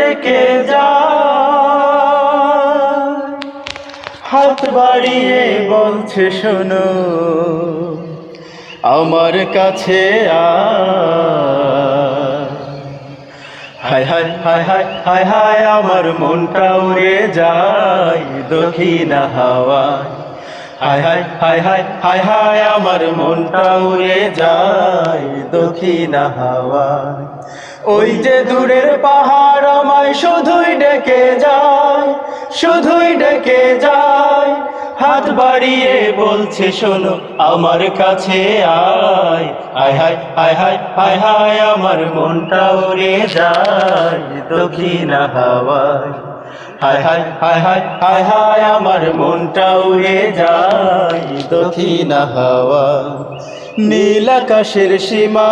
ডেকে যায়, হাত বাড়িয়ে বলছে শোনো আমার কাছে হায় হায় হায় হায় হায় হায় আমার মনটা উড়ে যায় দক্ষিণা হাওয়ায়, হায় হায় হায় হায় হায় হায় আমার মনটা উড়ে যায় দক্ষিণা হাওয়ায়। ওই যে দূরের পাহাড় আমায় শুধুই ডেকে যায়, শুধুই ডেকে যায়, হাত বাড়িয়ে বলছে শোনো আমার কাছে আয়, হায় হায় হায় হায় হায় হায় আমার মনটা উড়ে যায় দক্ষিণা হাওয়ায়, হায় হায় হায় হায় হায় হায় আমার মনটা উড়ে যায় দক্ষিণা হাওয়ায়। নীল আকাশের সীমা